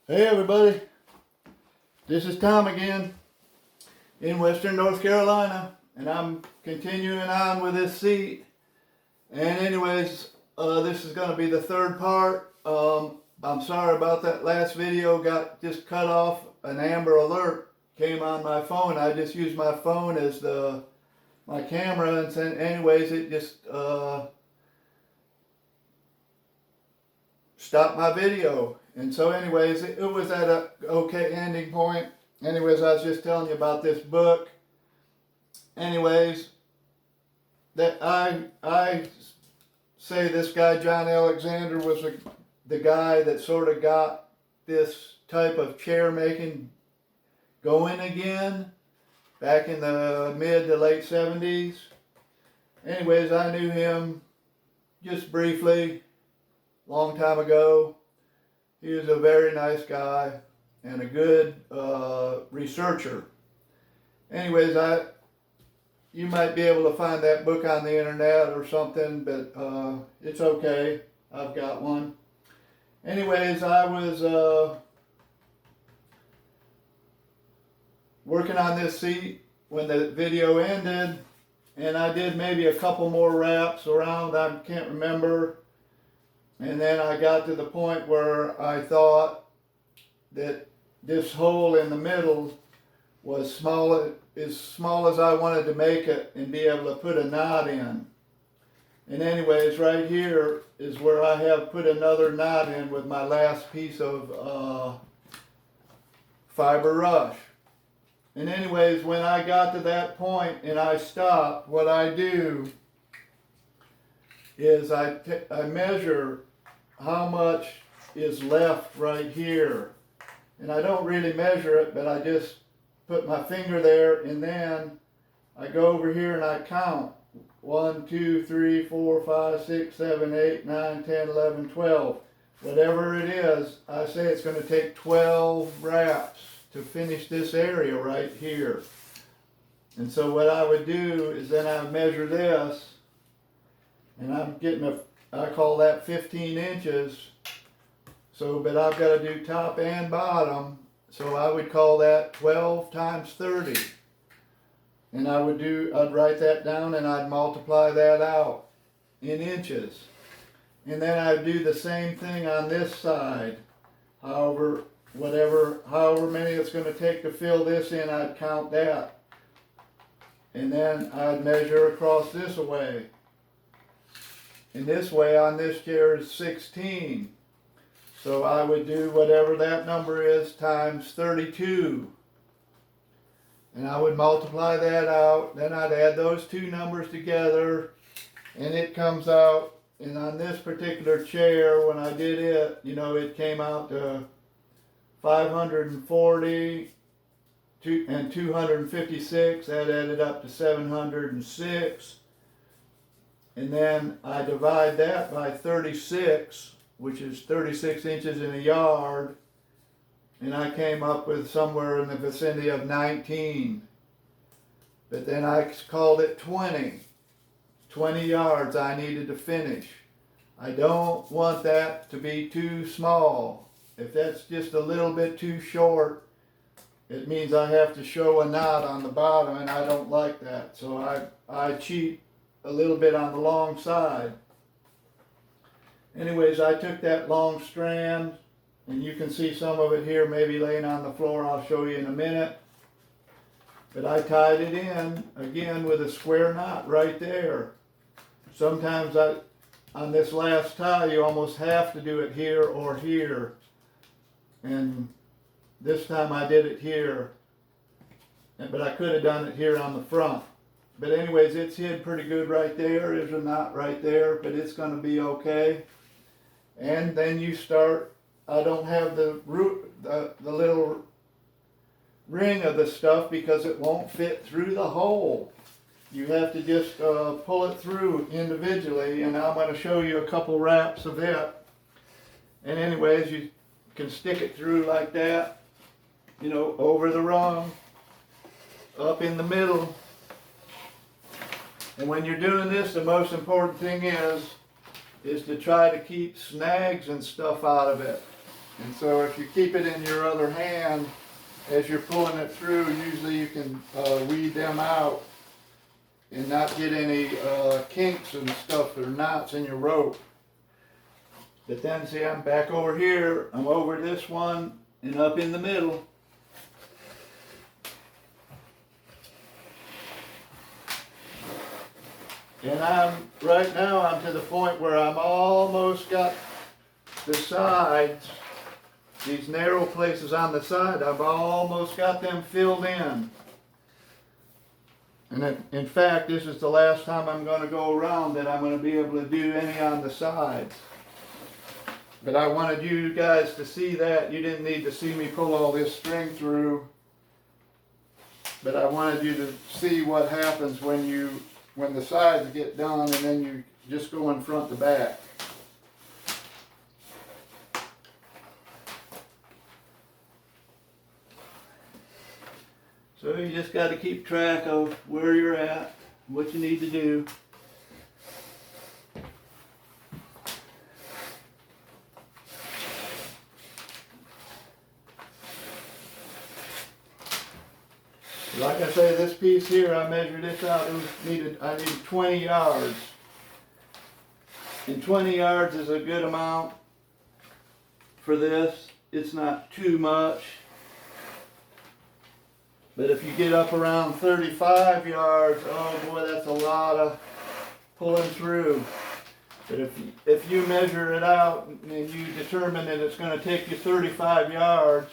Hey everybody, this is Tom again in Western North Carolina, and I'm continuing on with this seat. And anyways, this is going to be the third part. I'm sorry about that last video, got just cut off. An Amber Alert came on my phone. I just used my phone as my camera, and anyways, it just stopped my video. And so anyways, it was at a okay ending point. Anyways, I was just telling you about this book. Anyways, that I say this guy John Alexander was the guy that sort of got this type of chair making going again back in the mid to late 70s. Anyways, I knew him just briefly, long time ago. He was a very nice guy and a good researcher. Anyways, you might be able to find that book on the internet or something, but it's okay. I've got one. Anyways, I was working on this seat when the video ended, and I did maybe a couple more wraps around, I can't remember. And then I got to the point where I thought that this hole in the middle was as small as I wanted to make it and be able to put a knot in. And anyways, right here is where I have put another knot in with my last piece of fiber rush. And anyways, when I got to that point and I stopped, what I do is I measure how much is left right here. And I don't really measure it, but I just put my finger there, and then I go over here and I count 1, 2, 3, 4, 5, 6, 7, 8, 9, 10, 11, 12. Whatever it is, I say it's going to take 12 wraps to finish this area right here. And so what I would do is then I measure this, and I'm getting I call that 15 inches. So, but I've got to do top and bottom. So I would call that 12 times 30. And I'd write that down and I'd multiply that out in inches. And then I'd do the same thing on this side. However many it's going to take to fill this in, I'd count that. And then I'd measure across this way. And this way on this chair is 16. So I would do whatever that number is times 32. And I would multiply that out. Then I'd add those two numbers together. And it comes out, and on this particular chair, when I did it, it came out to 540 and 256. That added up to 706. And then I divide that by 36, which is 36 inches in a yard, and I came up with somewhere in the vicinity of 19. But then I called it 20. 20 yards I needed to finish. I don't want that to be too small. If that's just a little bit too short, it means I have to show a knot on the bottom, and I don't like that. So I cheat a little bit on the long side. Anyways, I took that long strand, and you can see some of it here maybe laying on the floor. I'll show you in a minute. But I tied it in again with a square knot right there. Sometimes on this last tie, you almost have to do it here or here. And this time I did it here. But I could have done it here on the front. But anyways, it's hid pretty good right there. There's a knot right there, but it's going to be okay. And then you start, I don't have the little ring of the stuff because it won't fit through the hole. You have to just pull it through individually, and I'm going to show you a couple wraps of it. And anyways, you can stick it through like that, over the rung, up in the middle. And when you're doing this, the most important thing is to try to keep snags and stuff out of it. And so if you keep it in your other hand, as you're pulling it through, usually you can weed them out and not get any kinks and stuff or knots in your rope. But then see, I'm back over here, I'm over this one and up in the middle. And right now I'm to the point where I'm almost got the sides, these narrow places on the side, I've almost got them filled in. And in fact, this is the last time I'm going to go around that I'm going to be able to do any on the sides. But I wanted you guys to see that. You didn't need to see me pull all this string through. But I wanted you to see what happens when the sides get done and then you just go in front to back. So you just got to keep track of where you're at, what you need to do. Like I say, this piece here, I measured this out. I needed 20 yards. And 20 yards is a good amount for this. It's not too much. But if you get up around 35 yards, oh boy, that's a lot of pulling through. But if you measure it out and you determine that it's going to take you 35 yards,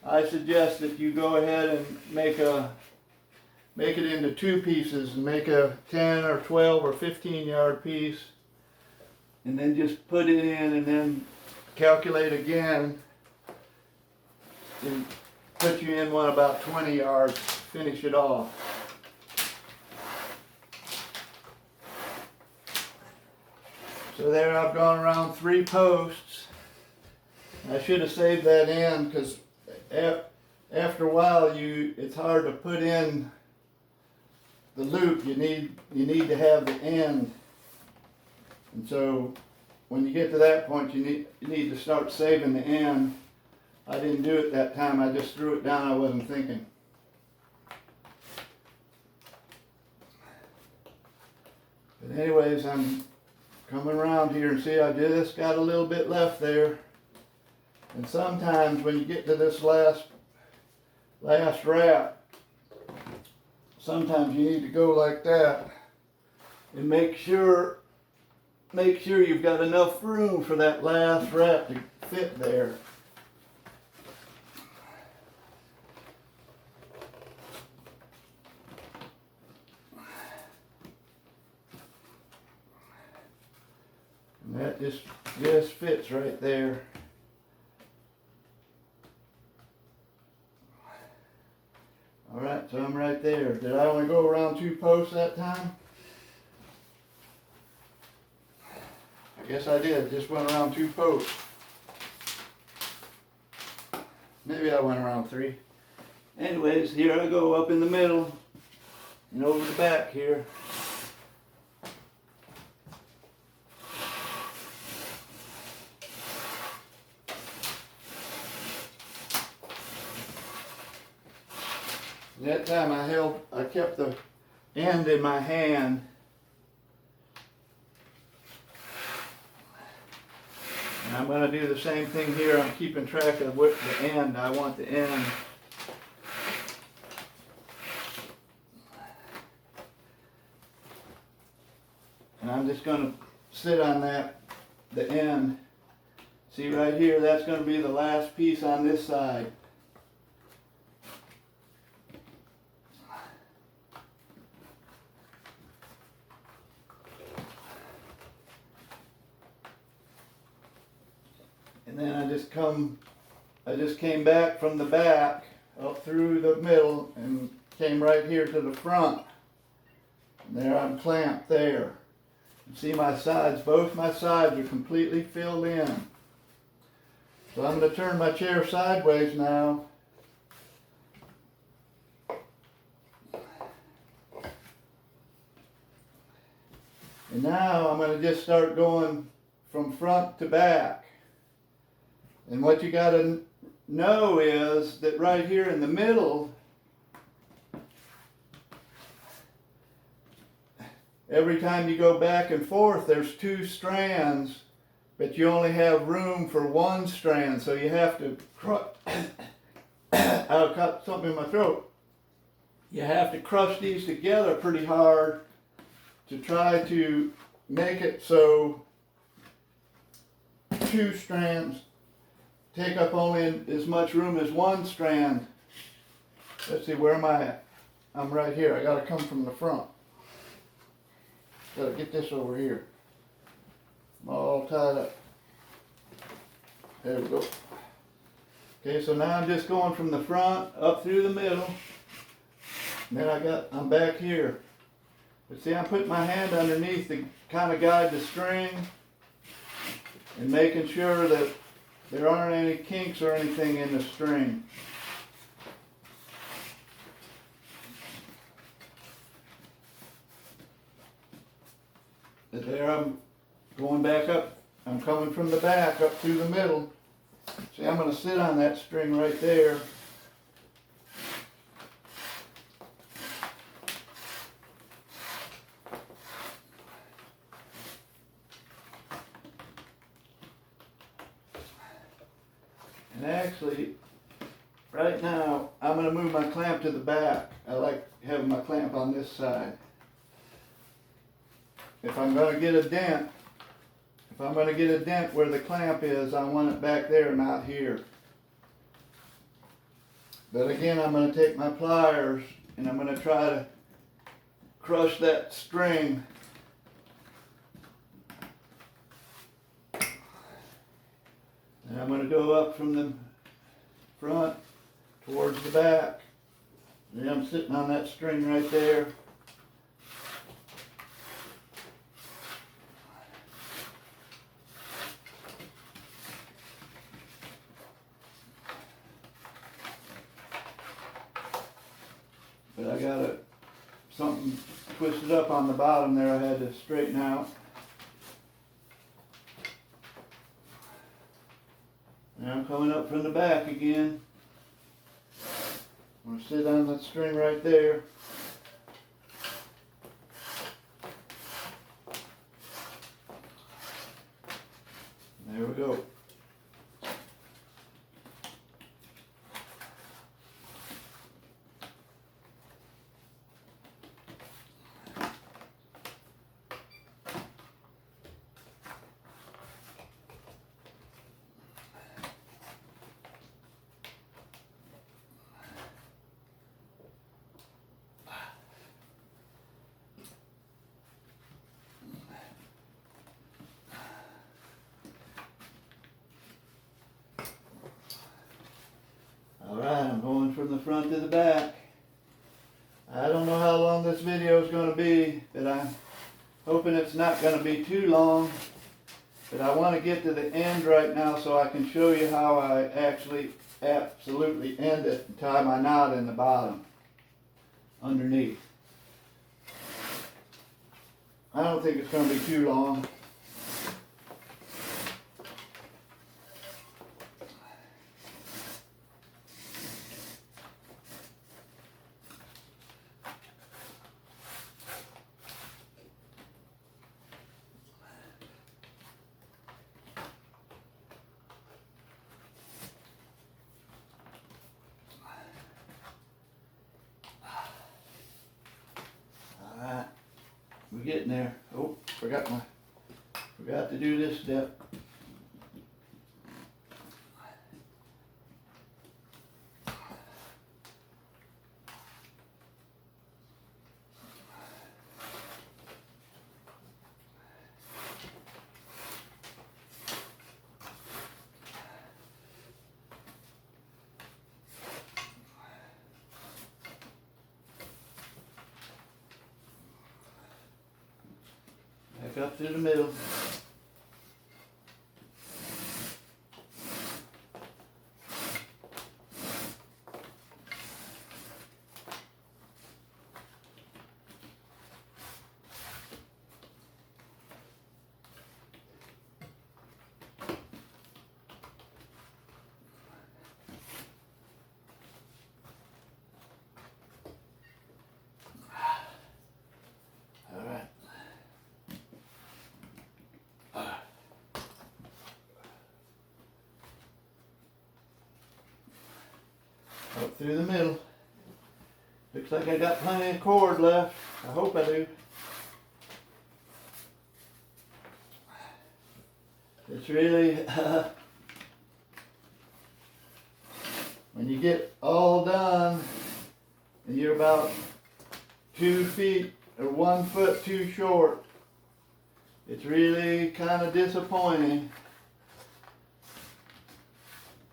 I suggest that you go ahead and make it into two pieces and make a 10 or 12 or 15 yard piece, and then just put it in and then calculate again and put you in one about 20 yards, finish it off. So there I've gone around 3 posts. I should have saved that in because after a while it's hard to put in the loop. You need to have the end. And so when you get to that point you need to start saving the end. I didn't do it that time, I just threw it down, I wasn't thinking. But anyways, I'm coming around here and see I just got a little bit left there. And sometimes when you get to this last wrap, sometimes you need to go like that and make sure you've got enough room for that last wrap to fit there. And that just fits right there. Alright, so I'm right there. Did I only go around 2 posts that time? I guess I did. Just went around 2 posts. Maybe I went around 3. Anyways, here I go up in the middle and over the back here. That time I kept the end in my hand. And I'm going to do the same thing here. I'm keeping track of what the end, I want the end. And I'm just going to sit on the end. See right here, that's going to be the last piece on this side. And then I just came back from the back up through the middle and came right here to the front. And there I'm clamped there. You see my sides, both my sides are completely filled in. So I'm going to turn my chair sideways now. And now I'm going to just start going from front to back. And what you gotta know is that right here in the middle, every time you go back and forth, there's two strands, but you only have room for one strand, so you have to I'll cut something in my throat. You have to crush these together pretty hard to try to make it so two strands take up only as much room as one strand. Let's see, where am I at? I'm right here. I gotta come from the front. Gotta get this over here. I'm all tied up. There we go. Okay, so now I'm just going from the front up through the middle. Then I'm back here. But see, I'm putting my hand underneath to kind of guide the string and making sure that there aren't any kinks or anything in the string. But there I'm going back up. I'm coming from the back up through the middle. See, I'm going to sit on that string right there. And actually, right now, I'm going to move my clamp to the back. I like having my clamp on this side. If I'm going to get a dent, where the clamp is, I want it back there, not here. But again, I'm going to take my pliers and I'm going to try to crush that string. And I'm going to go up from the front towards the back. And I'm sitting on that string right there. But I got something twisted up on the bottom there I had to straighten out. Now I'm coming up from the back again. I'm going to sit on that string right there. There we go. Alright, I'm going from the front to the back. I don't know how long this video is going to be, but I'm hoping it's not going to be too long. But I want to get to the end right now so I can show you how I actually absolutely end it and tie my knot in the bottom, underneath. I don't think it's going to be too long. We're getting there. Oh, forgot to do this step. Back up through the middle. through the middle. Looks like I got plenty of cord left. I hope I do. It's really, when you get all done and you're about 2 feet or 1 foot too short, it's really kind of disappointing.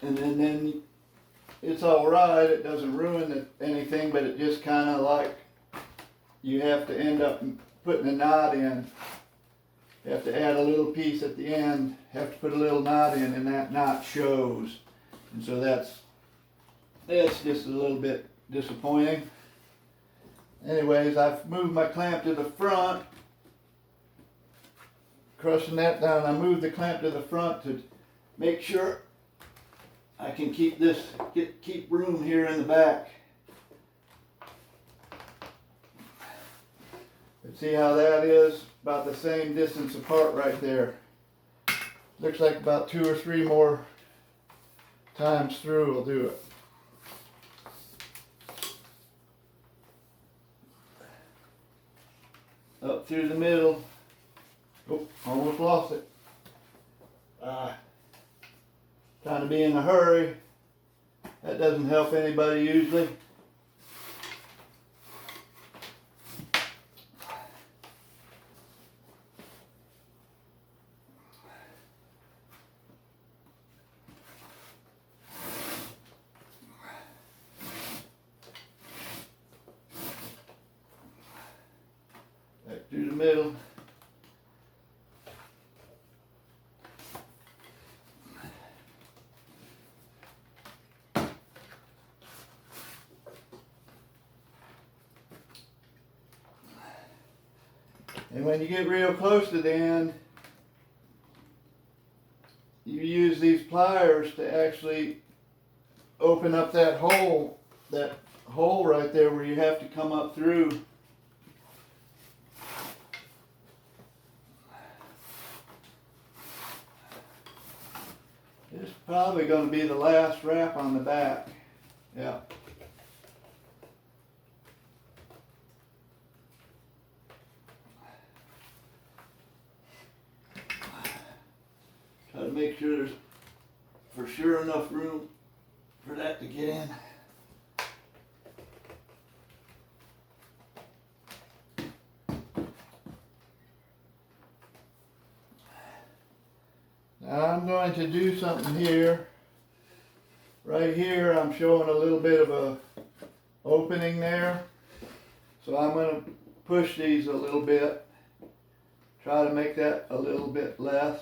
And then it's all right. It doesn't ruin anything, but it just kind of like you have to end up putting a knot in. You have to add a little piece at the end. Have to put a little knot in, and that knot shows. And so that's just a little bit disappointing. Anyways, I've moved my clamp to the front. Crushing that down, I moved the clamp to the front to make sure I can keep keep room here in the back. But see how that is? About the same distance apart right there. Looks like about 2 or 3 more times through will do it. Up through the middle. Oh, almost lost it. Trying to be in a hurry. That doesn't help anybody usually. Back through the middle. And when you get real close to the end, you use these pliers to actually open up that hole right there where you have to come up through. This is probably going to be the last wrap on the back. Yeah. Try to make sure there's for sure enough room for that to get in. Now I'm going to do something here. Right here I'm showing a little bit of a opening there. So I'm going to push these a little bit. Try to make that a little bit less.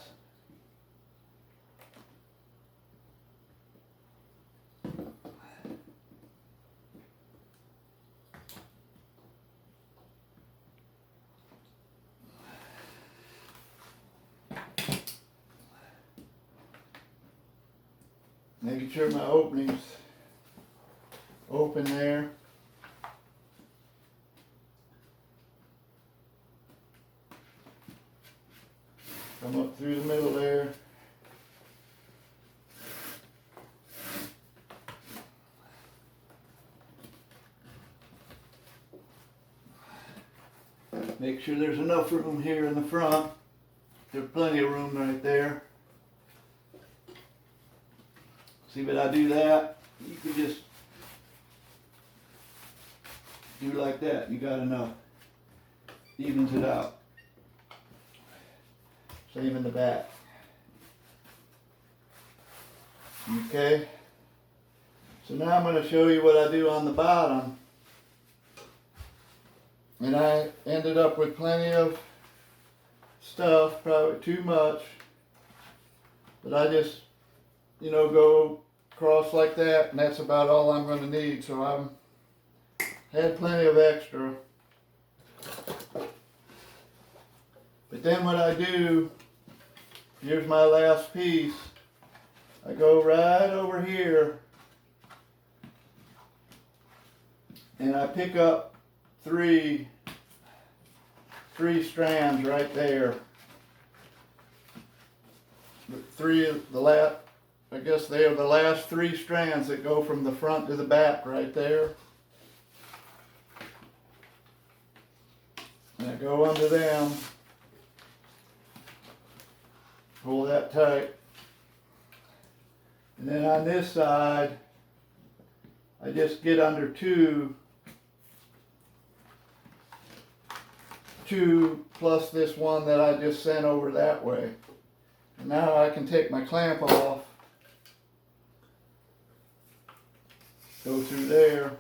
Making sure my opening's open there. Come up through the middle there. Make sure there's enough room here in the front. There's plenty of room right there. See, but I do that, you can just do like that. You got enough. Evens it out. Same in the back. Okay. So now I'm going to show you what I do on the bottom. And I ended up with plenty of stuff, probably too much. But I just, go across like that, and that's about all I'm going to need. So I had plenty of extra. But then what I do, here's my last piece. I go right over here and I pick up three strands right there. I guess they are the last 3 strands that go from the front to the back right there. And I go under them, pull that tight. And then on this side, I just get under two plus this one that I just sent over that way. And now I can take my clamp off, go through there,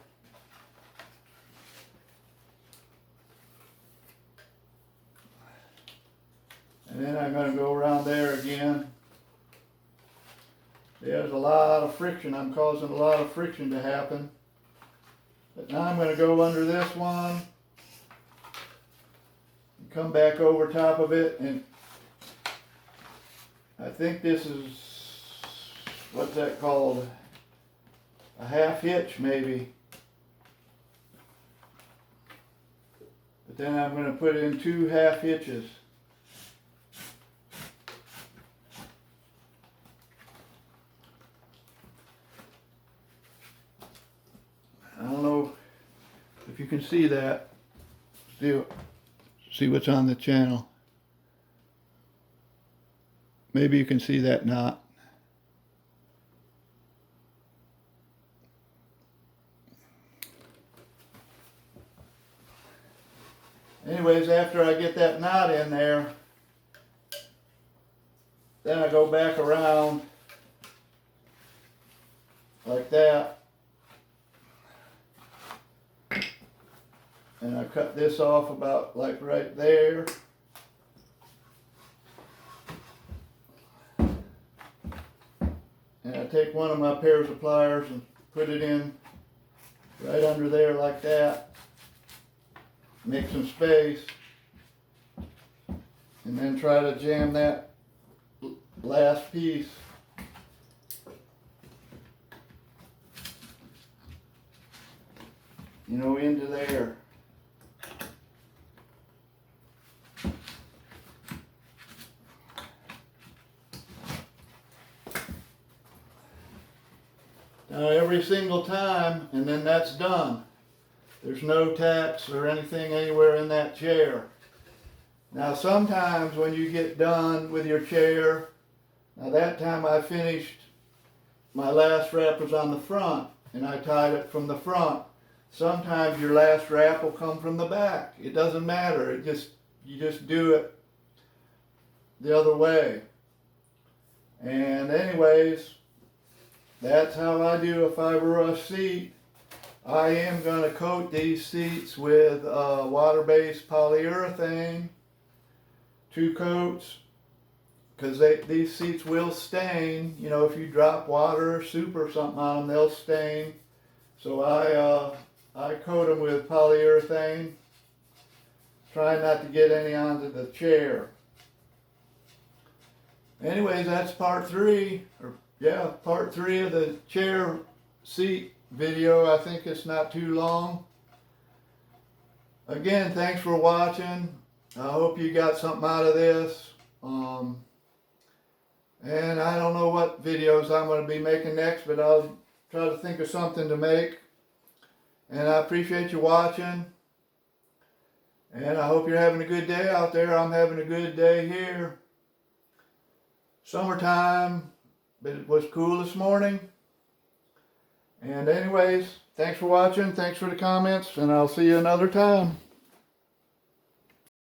and then I'm going to go around there again. There's a lot of friction. I'm causing a lot of friction to happen. But now I'm going to go under this one, and come back over top of it, and I think this is, what's that called? A half hitch maybe. But then I'm going to put in 2 half hitches. I don't know if you can see that. See what's on the channel. Maybe you can see that knot. Anyways, after I get that knot in there, then I go back around like that. And I cut this off about like right there. And I take one of my pairs of pliers and put it in right under there like that. Make some space. And then try to jam that last piece into there. Now every single time, and then that's done. There's no tacks or anything anywhere in that chair. Now sometimes when you get done with your chair, now that time I finished, my last wrap was on the front and I tied it from the front. Sometimes your last wrap will come from the back. It doesn't matter. You just do it the other way. And anyways, that's how I do a fiber rush seat. I am going to coat these seats with water-based polyurethane, 2 coats, because these seats will stain. If you drop water or soup or something on them, they'll stain. So I coat them with polyurethane, try not to get any onto the chair. Anyways, that's part 3, part 3 of the chair seat video. I think it's not too long. Again, thanks for watching. I hope you got something out of this. And I don't know what videos I'm going to be making next, but I'll try to think of something to make. And I appreciate you watching. And I hope you're having a good day out there. I'm having a good day here. Summertime, but it was cool this morning. And anyways, thanks for watching. Thanks for the comments, and I'll see you another time.